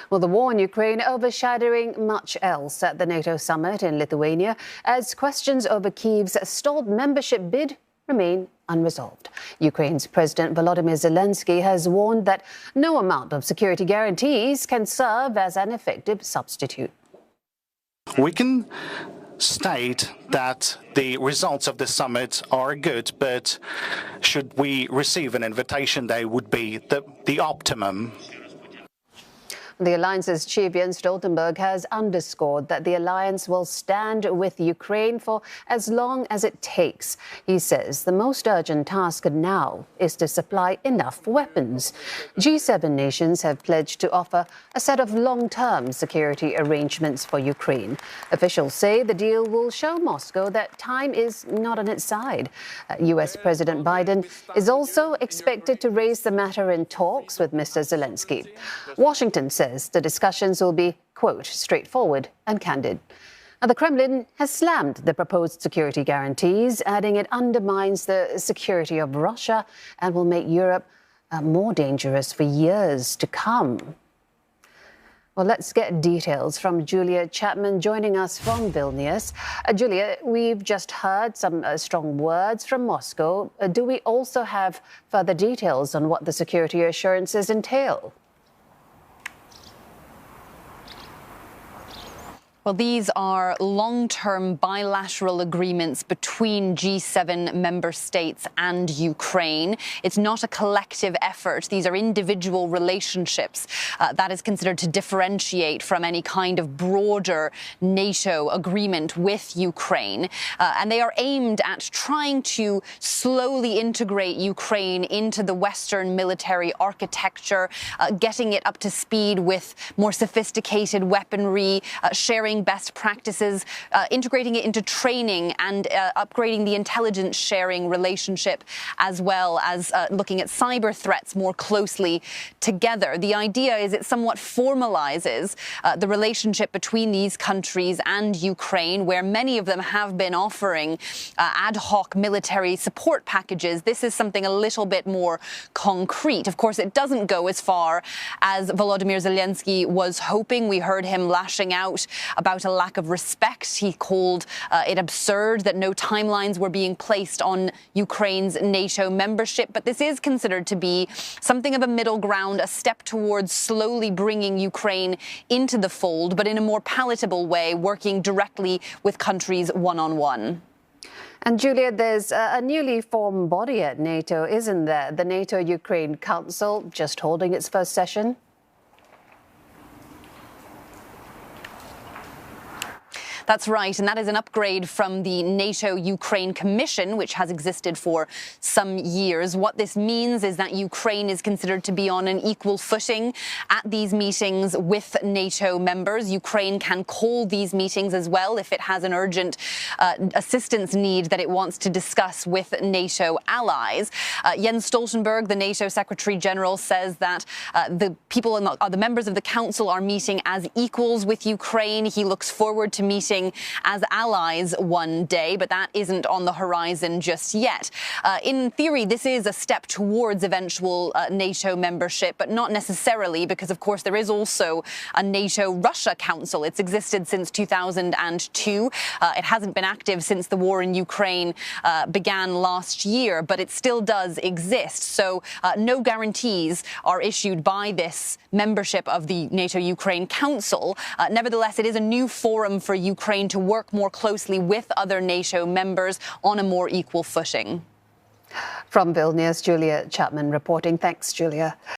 Well, the war in Ukraine overshadowing much else at the NATO summit in Lithuania as questions over Kyiv's stalled membership bid remain unresolved. Ukraine's President Volodymyr Zelensky has warned that no amount of security guarantees can serve as an effective substitute. We can state that the results of the summit are good, but should we receive an invitation, they would be the optimum. The alliance's chief Jens Stoltenberg has underscored that the alliance will stand with Ukraine for as long as it takes. He says the most urgent task now is to supply enough weapons. G7 nations have pledged to offer a set of long-term security arrangements for Ukraine. Officials say the deal will show Moscow that time is not on its side. US President Biden is also expected to raise the matter in talks with Mr. Zelensky. Washington says the discussions will be, quote, straightforward and candid. Now, the Kremlin has slammed the proposed security guarantees, adding it undermines the security of Russia and will make Europe more dangerous for years to come. Well, let's get details from Julia Chapman joining us from Vilnius. Julia, we've just heard some strong words from Moscow. Do we also have further details on what the security assurances entail? Well, these are long-term bilateral agreements between G7 member states and Ukraine. It's not a collective effort. These are individual relationships that is considered to differentiate from any kind of broader NATO agreement with Ukraine. And they are aimed at trying to slowly integrate Ukraine into the Western military architecture, getting it up to speed with more sophisticated weaponry, sharing best practices, integrating it into training and upgrading the intelligence sharing relationship, as well as looking at cyber threats more closely together. The idea is it somewhat formalizes the relationship between these countries and Ukraine, where many of them have been offering ad hoc military support packages. This is something a little bit more concrete. Of course, it doesn't go as far as Volodymyr Zelensky was hoping. We heard him lashing out about a lack of respect. He called it absurd that no timelines were being placed on Ukraine's NATO membership. But this is considered to be something of a middle ground, a step towards slowly bringing Ukraine into the fold, but in a more palatable way, working directly with countries one-on-one. And Julia, there's a newly formed body at NATO, isn't there? The NATO-Ukraine Council just holding its first session. That's right, and that is an upgrade from the NATO-Ukraine Commission, which has existed for some years. What this means is that Ukraine is considered to be on an equal footing at these meetings with NATO members. Ukraine can call these meetings as well if it has an urgent assistance need that it wants to discuss with NATO allies. Jens Stoltenberg, the NATO Secretary General, says that the members of the Council are meeting as equals with Ukraine. He looks forward to meeting as allies one day, but that isn't on the horizon just yet. In theory, this is a step towards eventual NATO membership, but not necessarily, because, of course, there is also a NATO-Russia Council. It's existed since 2002. It hasn't been active since the war in Ukraine began last year, but it still does exist. So no guarantees are issued by this membership of the NATO-Ukraine Council. Nevertheless, it is a new forum for Ukraine to work more closely with other NATO members on a more equal footing. From Vilnius, Julia Chapman reporting. Thanks, Julia.